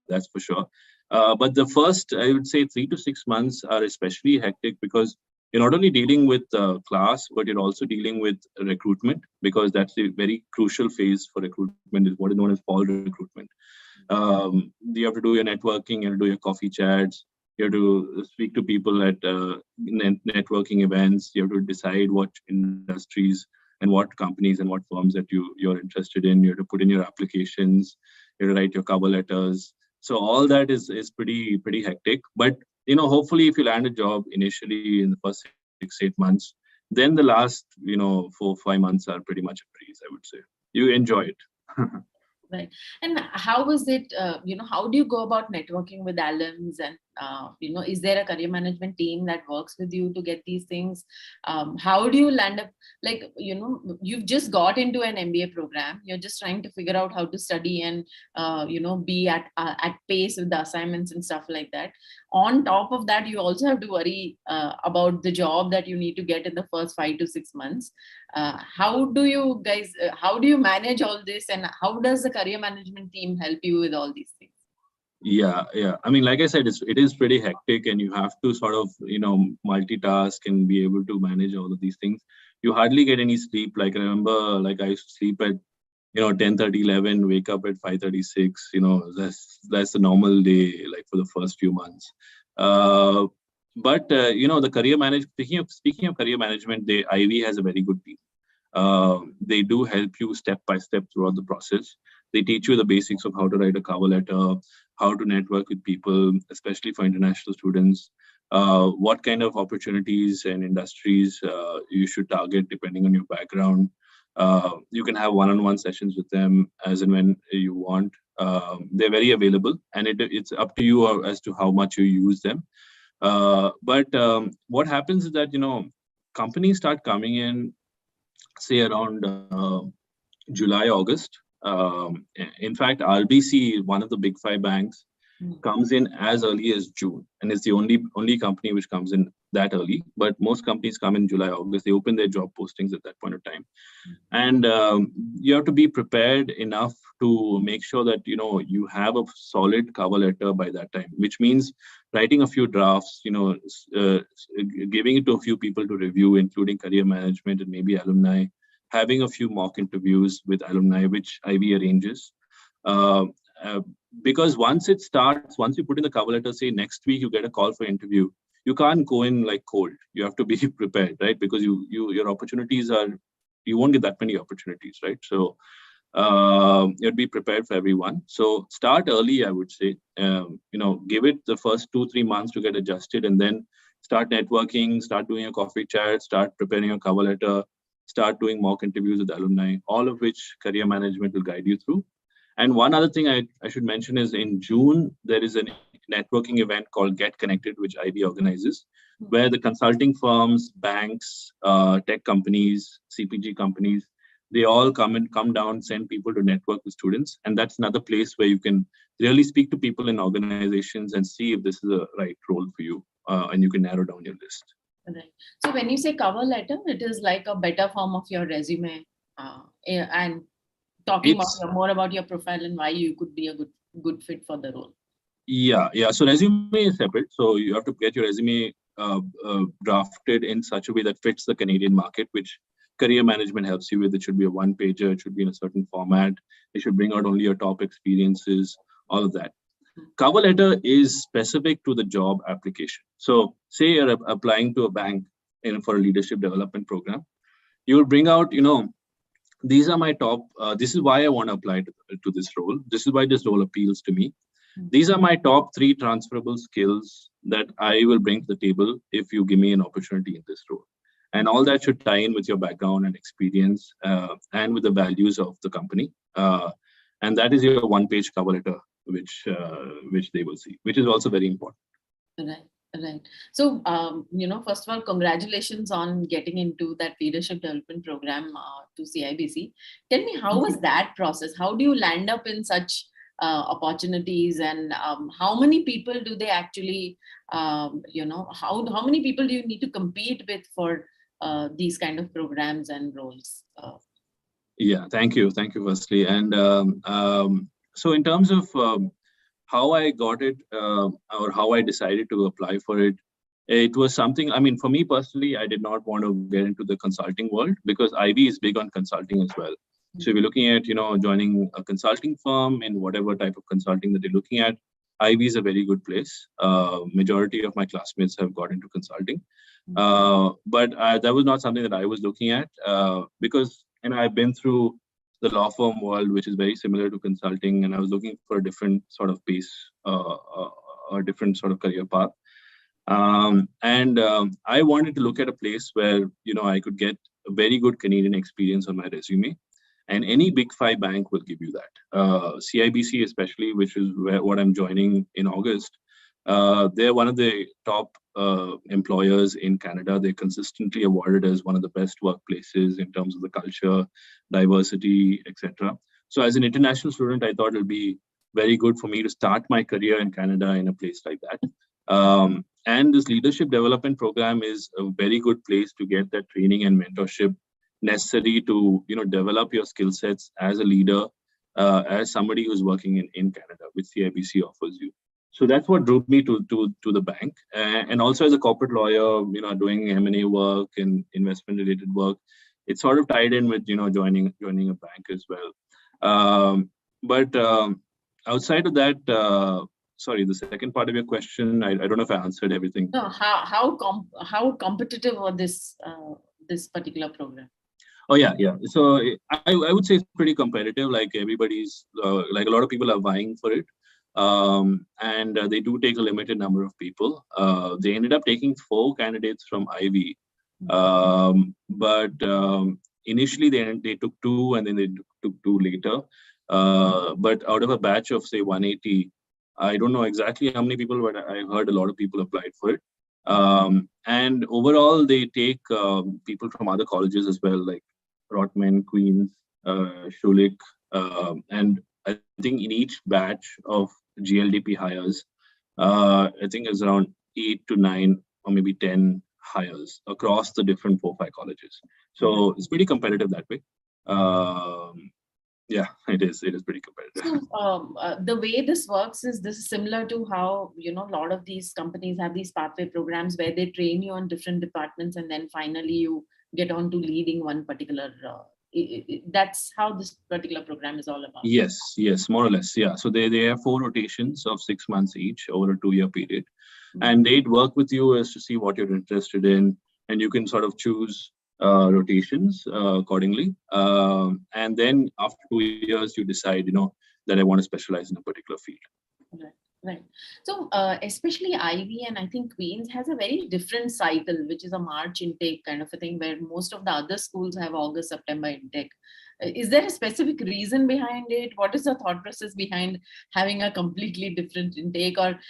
Speaker 2: That's for sure. But the first, I would say 3 to 6 months are especially hectic because you're not only dealing with class, but you're also dealing with recruitment, because that's a very crucial phase for recruitment, is what is known as fall recruitment. You have to do your networking, you have to do your coffee chats, you have to speak to people at networking events, you have to decide what industries and what companies and what firms that you're interested in. You have to put in your applications, you have to write your cover letters. So all that is pretty hectic. But hopefully, if you land a job initially in the first 6-8 months, then the last 4-5 months are pretty much a breeze, I would say. You enjoy it.
Speaker 1: Right. And how was it, how do you go about networking with alums? And, is there a career management team that works with you to get these things? How do you land up, like, you've just got into an MBA program. You're just trying to figure out how to study and, be at pace with the assignments and stuff like that. On top of that, you also have to worry about the job that you need to get in the first 5 to 6 months. How do you guys, how do you manage all this, and how does the career management team help you with all these things?
Speaker 2: Yeah. I mean, like I said, it is pretty hectic, and you have to sort of, multitask and be able to manage all of these things. You hardly get any sleep. Like, I remember, like I used to sleep at, 10:30, 11, wake up at 5:36. That's the normal day, like for the first few months. But the career management. Speaking of career management, Ivey has a very good team. They do help you step by step throughout the process. They teach you the basics of how to write a cover letter, how to network with people, especially for international students, what kind of opportunities and industries you should target depending on your background. You can have one-on-one sessions with them as and when you want. They're very available, and it's up to you as to how much you use them. But what happens is that, companies start coming in, say around July, August. In fact, RBC, one of the big 5 banks, comes in as early as June, and it's the only company which comes in that early. But most companies come in July, August. They open their job postings at that point of time, and you have to be prepared enough to make sure that you have a solid cover letter by that time, which means writing a few drafts, giving it to a few people to review, including career management and maybe alumni, having a few mock interviews with alumni, which Ivey arranges. Because once it starts, once you put in the cover letter, say next week you get a call for interview, you can't go in like cold. You have to be prepared, right? Because your opportunities are, you won't get that many opportunities, right? So you'd be prepared for everyone. So start early, I would say. Give it the first 2-3 months to get adjusted, and then start networking, start doing a coffee chat, start preparing a cover letter, start doing mock interviews with alumni, all of which career management will guide you through. And one other thing I should mention is in June, there is a networking event called Get Connected, which Ivey organizes, where the consulting firms, banks, tech companies, CPG companies, they all come down, send people to network with students. And that's another place where you can really speak to people in organizations and see if this is the right role for you. And you can narrow down your list.
Speaker 1: Right. So when you say cover letter, it is like a better form of your resume, and talking more about your profile and why you could be a good fit for the role.
Speaker 2: Yeah. So resume is separate. So you have to get your resume drafted in such a way that fits the Canadian market, which career management helps you with. It should be a one-pager. It should be in a certain format. It should bring out only your top experiences, all of that. Cover letter is specific to the job application. So say you're applying to a bank for a leadership development program. You will bring out, these are my top, this is why I want to apply to this role. This is why this role appeals to me. These are my top 3 transferable skills that I will bring to the table if you give me an opportunity in this role. And all that should tie in with your background and experience and with the values of the company. And that is your one-page cover letter, which they will see, which is also very important.
Speaker 1: Right. So, first of all, congratulations on getting into that leadership development program to CIBC. Tell me, how was that process? How do you land up in such opportunities, and how many people do they actually, how many people do you need to compete with for these kind of programs and roles?
Speaker 2: Yeah, thank you, firstly. And so in terms of how I got it or how I decided to apply for it, it was something, for me personally, I did not want to get into the consulting world because Ivey is big on consulting as well. So if you're looking at, joining a consulting firm in whatever type of consulting that you're looking at, Ivey is a very good place. Majority of my classmates have got into consulting. But that was not something that I was looking at because, I've been through the law firm world, which is very similar to consulting, and I was looking for a different sort of pace, a different sort of career path. I wanted to look at a place where, I could get a very good Canadian experience on my resume. And any Big 5 bank will give you that. CIBC especially, which is what I'm joining in August, they're one of the top employers in Canada. They're consistently awarded as one of the best workplaces in terms of the culture, diversity, etc. So as an international student, I thought it'll be very good for me to start my career in Canada in a place like that. And this leadership development program is a very good place to get that training and mentorship necessary to develop your skill sets as a leader, as somebody who's working in Canada, which CIBC offers you. So that's what drove me to the bank, and also as a corporate lawyer, doing M&A work and investment related work. It's sort of tied in with joining a bank as well. But outside of that, sorry, the second part of your question, I don't know if I answered everything.
Speaker 1: No, how competitive was this particular program?
Speaker 2: Oh yeah. So I would say it's pretty competitive. Like everybody's, like a lot of people are vying for it, and they do take a limited number of people. They ended up taking 4 candidates from Ivey, but initially they took 2, and then they took 2 later. But out of a batch of say 180, I don't know exactly how many people, but I heard a lot of people applied for it. And overall, they take people from other colleges as well, like Rotman, Queens, Schulich, and I think in each batch of GLDP hires. I think it's around 8 to 9 or maybe 10 hires across the different 4-5 colleges. So it's pretty competitive that way. Yeah, it is pretty competitive.
Speaker 1: So the way this works is this is similar to how, a lot of these companies have these pathway programs where they train you on different departments and then finally you get on to leading one particular, that's how this particular program is all about.
Speaker 2: Yes, more or less. Yeah. So they have 4 rotations of 6 months each over a 2-year period. And they'd work with you as to see what you're interested in. And you can sort of choose rotations accordingly. And then after 2 years, you decide, that I want to specialize in a particular field.
Speaker 1: Right. So especially Ivey and I think Queen's has a very different cycle, which is a March intake kind of a thing, where most of the other schools have August, September intake. Is there a specific reason behind it? What is the thought process behind having a completely different intake? Or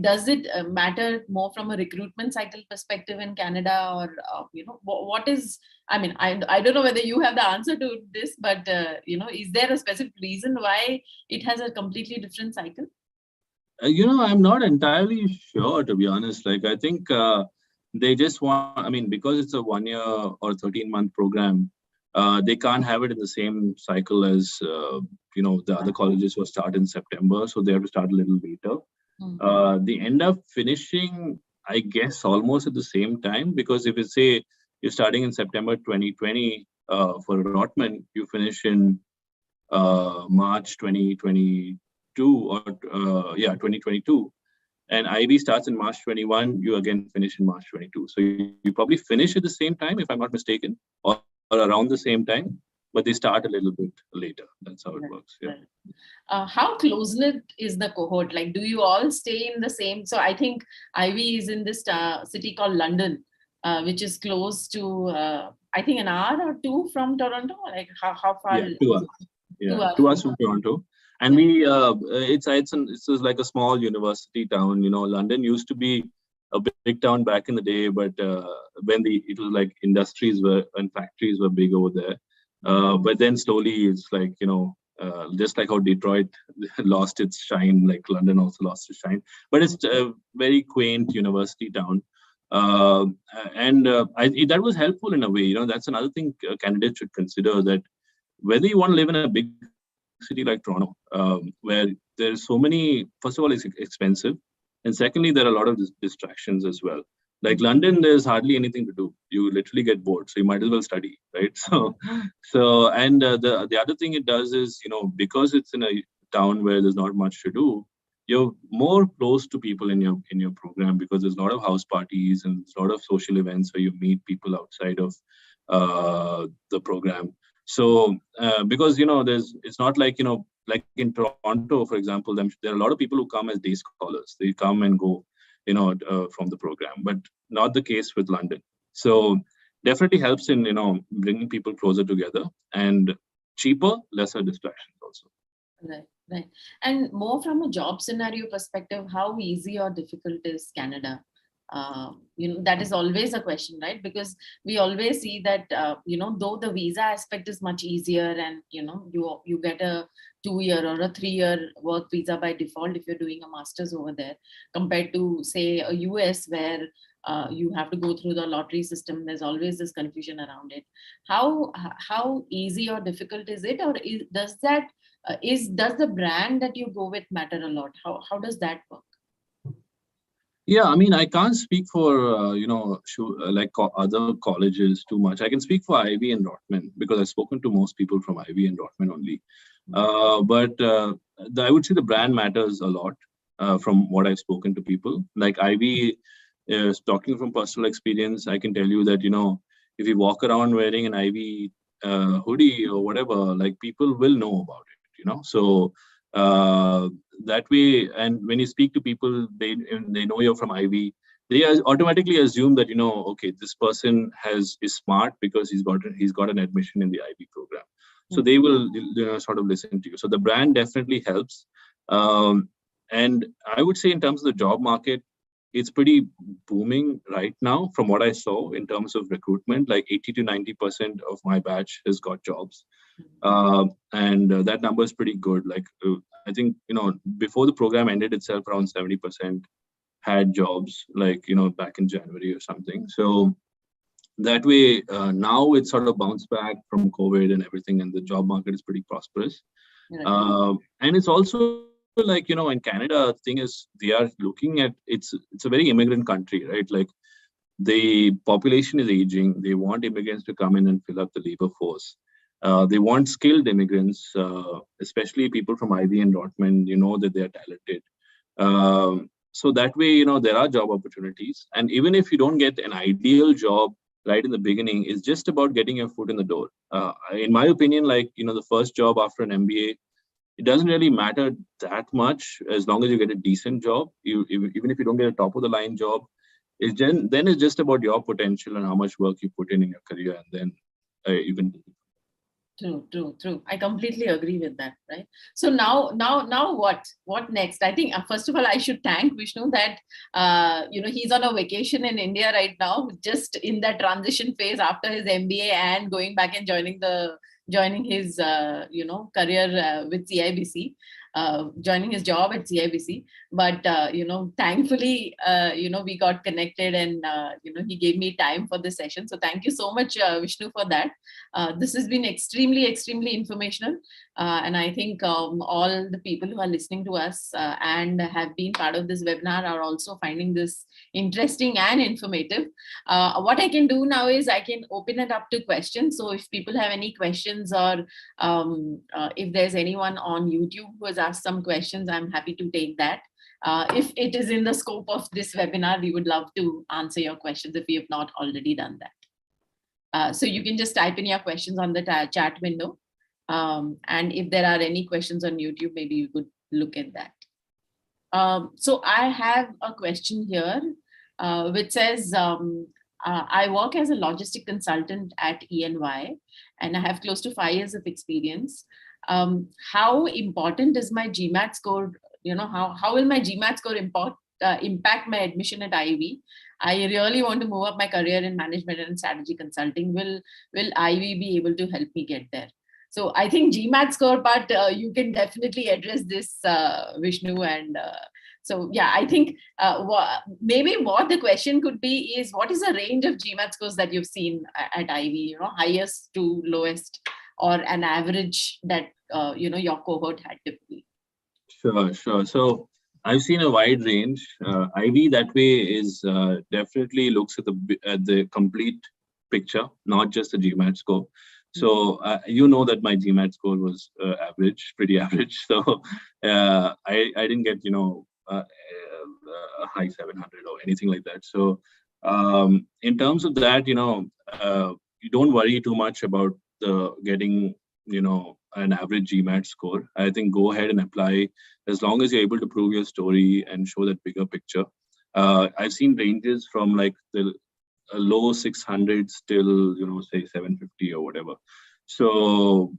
Speaker 1: does it matter more from a recruitment cycle perspective in Canada? Or, what is, I don't know whether you have the answer to this, but, is there a specific reason why it has a completely different cycle?
Speaker 2: I'm not entirely sure, to be honest. Like, I think they just want, because it's a 1 year or 13-month program, they can't have it in the same cycle as, the other colleges will start in September. So they have to start a little later. They end up finishing, I guess, almost at the same time, because if you say you're starting in September 2020 for allotment, you finish in March 2022 or 2022, and Ivey starts in March 21. You again finish in March 22. So you probably finish at the same time, if I'm not mistaken, or around the same time, but they start a little bit later. That's how it works. Yeah.
Speaker 1: How close-knit is the cohort? Like, do you all stay in the same? So I think Ivey is in this city called London, which is close to, I think, an hour or 2 from Toronto. Like, how far?
Speaker 2: Yeah, 2 hours. Yeah, 2 hours from Toronto. And we, it's like a small university town. London used to be a big town back in the day, but when it was like industries and factories were big over there. But then slowly it's like, just like how Detroit lost its shine, like London also lost its shine. But it's a very quaint university town. That was helpful in a way. That's another thing candidates should consider, that whether you want to live in a big city like Toronto, where there's so many, first of all, it's expensive. And secondly, there are a lot of distractions as well. Like London, there's hardly anything to do. You literally get bored, so you might as well study, right? The other thing it does is, because it's in a town where there's not much to do, you're more close to people in your program, because there's a lot of house parties and a lot of social events where you meet people outside of the program. So, because, it's not like, like in Toronto, for example, there are a lot of people who come as day scholars. They come and go, from the program, but not the case with London. So definitely helps in, bringing people closer together, and cheaper, lesser distractions also.
Speaker 1: Right. And more from a job scenario perspective, how easy or difficult is Canada? That is always a question, right? Because we always see that, though the visa aspect is much easier, and, you get a 2-year or a 3-year work visa by default if you're doing a master's over there, compared to, say, a US where you have to go through the lottery system. There's always this confusion around it. How easy or difficult is it? Or does the brand that you go with matter a lot? How does that work?
Speaker 2: Yeah, I can't speak for, like other colleges too much. I can speak for Ivey and Rotman, because I've spoken to most people from Ivey and Rotman only. But I would say the brand matters a lot from what I've spoken to people. Like Ivey, talking from personal experience, I can tell you that, if you walk around wearing an Ivey hoodie or whatever, like people will know about it, So that way, and when you speak to people, they know you're from Ivey, they automatically assume that, okay, this person is smart because he's got an admission in the Ivey program. So they will sort of listen to you. So the brand definitely helps. And I would say in terms of the job market, it's pretty booming right now from what I saw in terms of recruitment. Like 80 to 90% of my batch has got jobs. And that number is pretty good. Like, I think, before the program ended itself, around 70% had jobs, like, back in January or something. So that way, now it's sort of bounced back from COVID and everything, and the job market is pretty prosperous. And it's also like, in Canada, the thing is, they are looking at, it's a very immigrant country, right? Like, the population is aging. They want immigrants to come in and fill up the labor force. They want skilled immigrants, especially people from Ivey and Rotman, that they are talented. So that way, there are job opportunities. And even if you don't get an ideal job right in the beginning, it's just about getting your foot in the door. In my opinion, like, the first job after an MBA, it doesn't really matter that much as long as you get a decent job. Even if you don't get a top of the line job, then it's just about your potential and how much work you put in your career, and then even.
Speaker 1: True. I completely agree with that, right? So now what next? I think first of all, I should thank Vishnu that he's on a vacation in India right now, just in that transition phase after his MBA and going back and joining his career with CIBC. Joining his job at CIBC, but thankfully we got connected, and he gave me time for this session. So thank you so much, Vishnu, for that. This has been extremely informational, and I think all the people who are listening to us and have been part of this webinar are also finding this interesting and informative. What I can do now is I can open it up to questions. So if people have any questions, or if there's anyone on YouTube who has asked some questions, I'm happy to take that. If it is in the scope of this webinar, we would love to answer your questions if we have not already done that. So you can just type in your questions on the chat window. And if there are any questions on YouTube, maybe you could look at that. So I have a question here, which says, I work as a logistic consultant at EY, and I have close to 5 years of experience. How important is my GMAT score? How will my GMAT score impact my admission at Ivey? I really want to move up my career in management and strategy consulting. Will Ivey be able to help me get there? So I think GMAT score part, you can definitely address this, Vishnu. And so, yeah, I think maybe what the question could be is, what is the range of GMAT scores that you've seen at Ivey, highest to lowest, or an average that, your cohort had typically?
Speaker 2: Sure. So I've seen a wide range. Ivey that way is definitely looks at the complete picture, not just the GMAT score. So that my GMAT score was average, pretty average. So I didn't get a high 700 or anything like that. So in terms of that, you don't worry too much about getting an average GMAT score. I think go ahead and apply as long as you're able to prove your story and show that bigger picture. I've seen ranges from like the low 600s till say 750 or whatever. So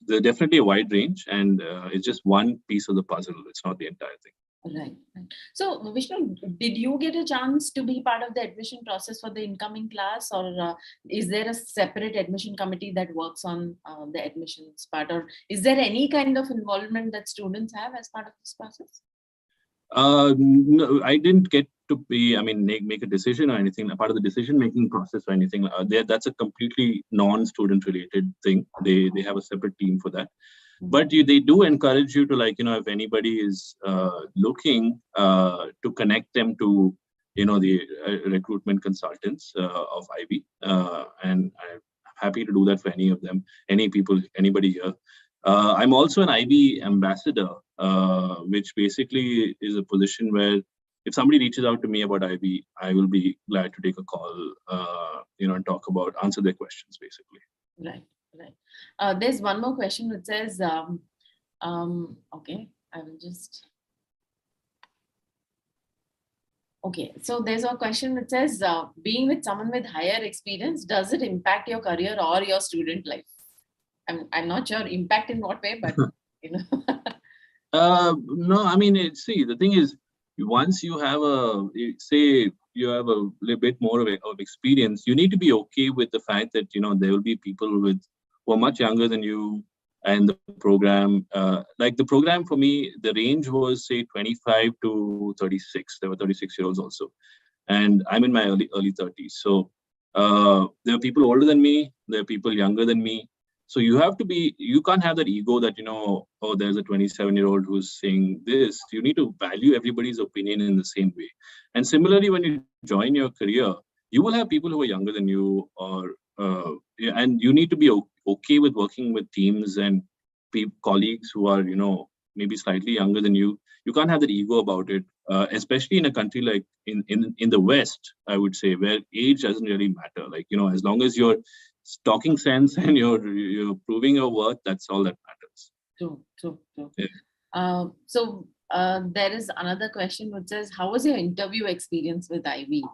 Speaker 2: there's definitely a wide range, and it's just one piece of the puzzle. It's not the entire thing.
Speaker 1: Right. So Vishnu, did you get a chance to be part of the admission process for the incoming class, or is there a separate admission committee that works on the admissions part, or is there any kind of involvement that students have as part of this process?
Speaker 2: No, I didn't get to make a decision or anything, a part of the decision-making process or anything. That's a completely non-student related thing. They have a separate team for that. But they do encourage you to, if anybody is looking to connect them to, the recruitment consultants of Ivey. And I'm happy to do that for any of them, anybody here. I'm also an Ivey ambassador, which basically is a position where if somebody reaches out to me about Ivey, I will be glad to take a call, and answer their questions, basically.
Speaker 1: Right. There's one more question which says, okay, I will just. Okay, so there's a question which says, being with someone with higher experience, does it impact your career or your student life? I'm not sure impact in what way, but
Speaker 2: No, see, the thing is, once you have a little bit more of experience, you need to be okay with the fact that there will be people with who are much younger than you. And the program, like the program for me, the range was say 25 to 36. There were 36-year-olds also. And I'm in my early 30s. So there are people older than me. There are people younger than me. So you can't have that ego that, oh, there's a 27-year-old who's saying this. You need to value everybody's opinion in the same way. And similarly, when you join your career, you will have people who are younger than you, and you need to be okay with working with teams and colleagues who are, maybe slightly younger than you. You can't have that ego about it, especially in a country like in the West, I would say, where age doesn't really matter. Like, as long as you're talking sense and you're proving your worth, that's all that matters.
Speaker 1: True.
Speaker 2: Yeah.
Speaker 1: There is another question which says, how was your interview experience with Ivey?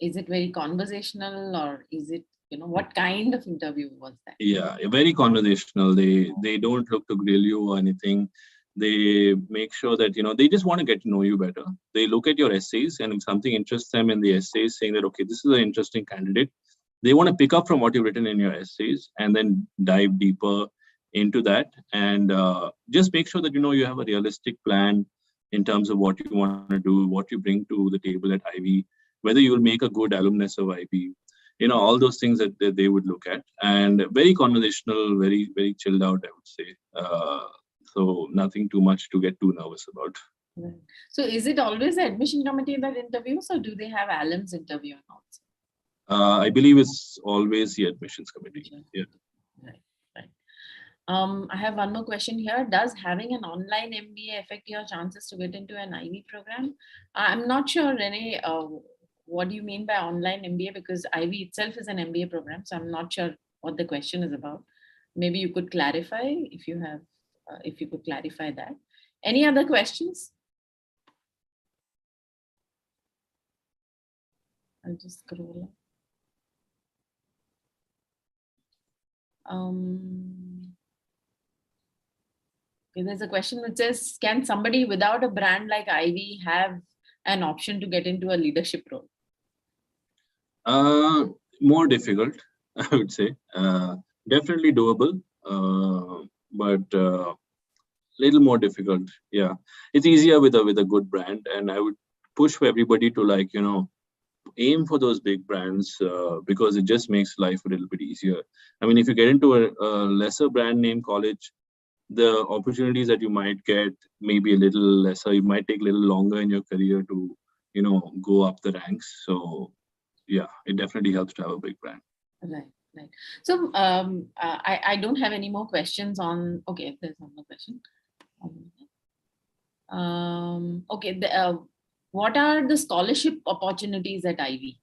Speaker 1: Is it very conversational, or is it, what kind of interview was that?
Speaker 2: Yeah, very conversational. They don't look to grill you or anything. They make sure that, they just want to get to know you better. They look at your essays, and if something interests them in the essays, saying that, okay, this is an interesting candidate, they want to pick up from what you've written in your essays and then dive deeper into that, and just make sure that, you have a realistic plan in terms of what you want to do, what you bring to the table at Ivey, whether you will make a good alumnus of Ivey, all those things that they would look at. And very conversational, very, very chilled out, I would say. So nothing too much to get too nervous about.
Speaker 1: Right. So is it always the admission committee that interviews, or do they have alums interviewing also?
Speaker 2: I believe it's always the admissions committee. Yeah.
Speaker 1: Right. I have one more question here. Does having an online MBA affect your chances to get into an Ivey program? I'm not sure, Rene, what do you mean by online MBA? Because Ivey itself is an MBA program, so I'm not sure what the question is about. Maybe you could clarify if you could clarify that. Any other questions? I'll just scroll up. Okay, there's a question which says, can somebody without a brand like Ivey have an option to get into a leadership role?
Speaker 2: More difficult, I would say. Definitely doable, but little more difficult. Yeah, it's easier with a good brand, and I would push for everybody to aim for those big brands, because it just makes life a little bit easier. I mean, if you get into a lesser brand name college, the opportunities that you might get may be a little lesser. It might take a little longer in your career to, go up the ranks. So yeah, it definitely helps to have a big brand.
Speaker 1: Right. So I don't have any more questions on, okay, there's one more question. Okay, what are the scholarship opportunities at Ivey?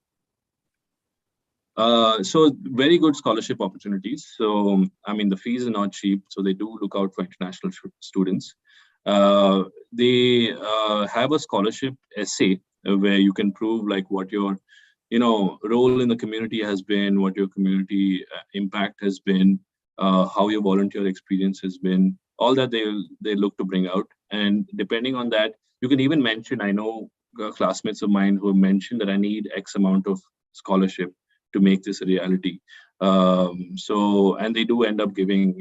Speaker 2: So very good scholarship opportunities. So, I mean, the fees are not cheap, so they do look out for international students. They have a scholarship essay where you can prove like what your, role in the community has been, what your community impact has been, how your volunteer experience has been, all that they look to bring out. And depending on that, you can even mention, I know classmates of mine who have mentioned that I need X amount of scholarship to make this a reality. And they do end up giving,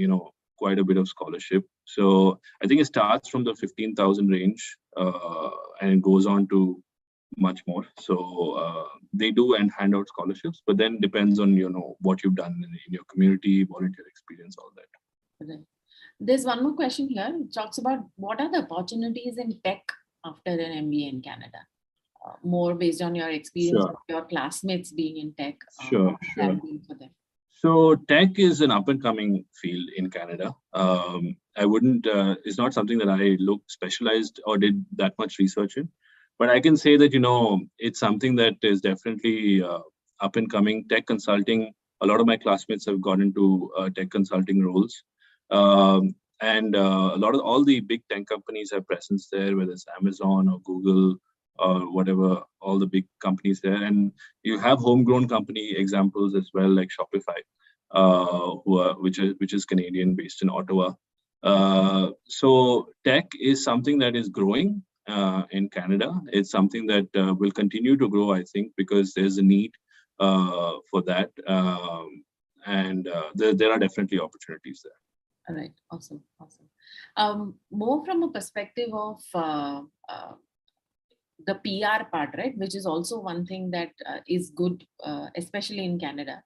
Speaker 2: quite a bit of scholarship. So I think it starts from the 15,000 range and it goes on to much more. So they do and hand out scholarships, but then depends on, what you've done in your community, volunteer experience, all that.
Speaker 1: Okay. There's one more question here. It talks about what are the opportunities in tech after an MBA in Canada? More based on your experience of your classmates being in tech.
Speaker 2: Sure.
Speaker 1: For them?
Speaker 2: So tech is an up and coming field in Canada. I wouldn't, it's not something that I looked specialized or did that much research in, but I can say that, it's something that is definitely up and coming. Tech consulting, a lot of my classmates have gone into tech consulting roles. And all the big tech companies have presence there, whether it's Amazon or Google or whatever, all the big companies there. And you have homegrown company examples as well, like Shopify, which is Canadian, based in Ottawa. So tech is something that is growing in Canada. It's something that will continue to grow, I think, because there's a need for that. and there are definitely opportunities there.
Speaker 1: All right, awesome. More from a perspective of the PR part, right, which is also one thing that is good, especially in Canada.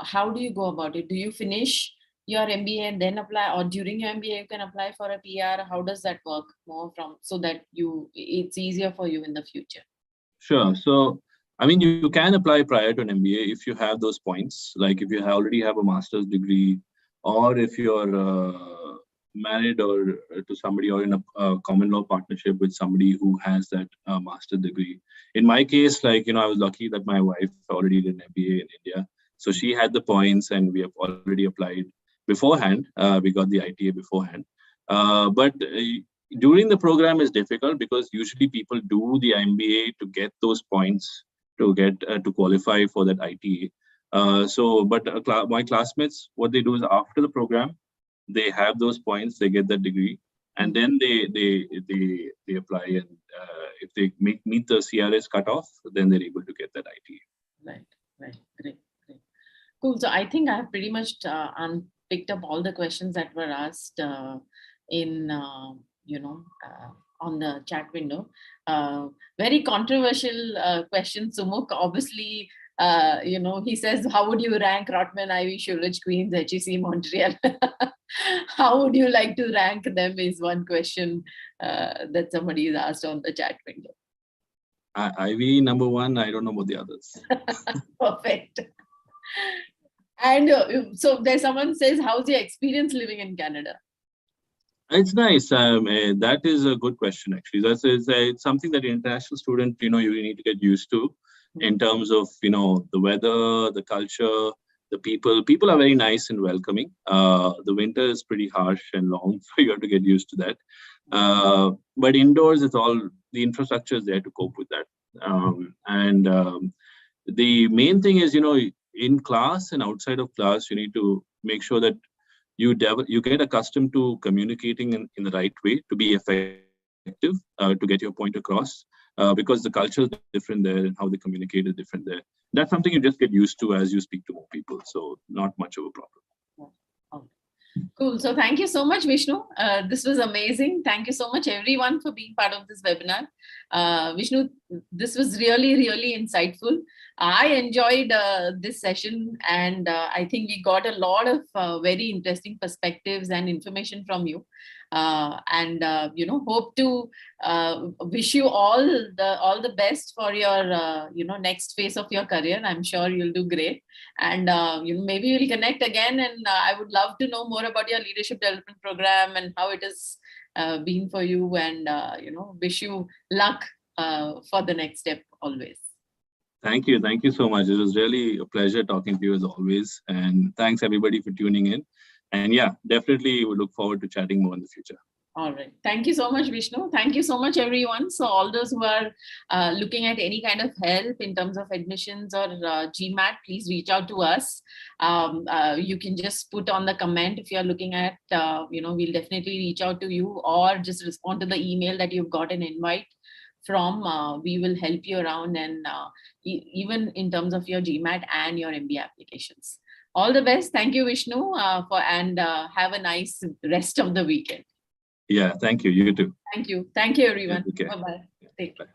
Speaker 1: How do you go about it? Do you finish your MBA and then apply, or during your MBA you can apply for a PR? How does that work more from, so that it's easier for you in the future?
Speaker 2: Sure. So, I mean, you can apply prior to an MBA if you have those points, like if you already have a master's degree, or if you're married or to somebody, or in a common law partnership with somebody who has that master's degree. In my case, like, I was lucky that my wife already did an MBA in India. So she had the points and we have already applied beforehand. We got the ITA beforehand. But during the program is difficult because usually people do the MBA to get those points to get to qualify for that ITA. But my classmates, what they do is after the program, they have those points, they get that degree, and then they apply, and if they meet the CRS cutoff, then they're able to get that ITA.
Speaker 1: Right, great. Cool. So I think I have pretty much picked up all the questions that were asked in on the chat window. Very controversial question, Sumukh. Obviously, he says, how would you rank Rotman, Ivey, Shoreditch, Queens, HEC, Montreal? How would you like to rank them is one question that somebody has asked on the chat window.
Speaker 2: Ivey number 1, I don't know about the others.
Speaker 1: Perfect. And so there's someone says, how's your experience living in Canada?
Speaker 2: It's nice. That is a good question, actually. It's something that an international student, you need to get used to in terms of, the weather, the culture, the people. People are very nice and welcoming. The winter is pretty harsh and long, so you have to get used to that. But indoors, it's all, the infrastructure is there to cope with that. The main thing is, in class and outside of class, you need to make sure that you get accustomed to communicating in the right way to be effective, to get your point across, because the culture is different there and how they communicate is different there. That's something you just get used to as you speak to more people. So not much of a problem.
Speaker 1: Cool. So thank you so much, Vishnu. This was amazing. Thank you so much, everyone, for being part of this webinar. Vishnu, this was really, really insightful. I enjoyed this session, and I think we got a lot of very interesting perspectives and information from you. Hope to wish you all the best for your next phase of your career. I'm sure you'll do great, and maybe we'll connect again. And I would love to know more about your leadership development program and how it has been for you. And wish you luck for the next step always.
Speaker 2: Thank you so much. It was really a pleasure talking to you as always, and thanks everybody for tuning in. And yeah, definitely we look forward to chatting more in the future.
Speaker 1: All right. Thank you so much, Vishnu. Thank you so much, everyone. So all those who are looking at any kind of help in terms of admissions or GMAT, please reach out to us. You can just put on the comment if you're looking at, we'll definitely reach out to you, or just respond to the email that you've got an invite from. We will help you around, and even in terms of your GMAT and your MBA applications. All the best. Thank you, Vishnu, and have a nice rest of the weekend.
Speaker 2: Yeah, thank you. You too.
Speaker 1: Thank you. Thank you, everyone.
Speaker 2: Okay.
Speaker 1: Bye-bye. Take care.
Speaker 2: Bye.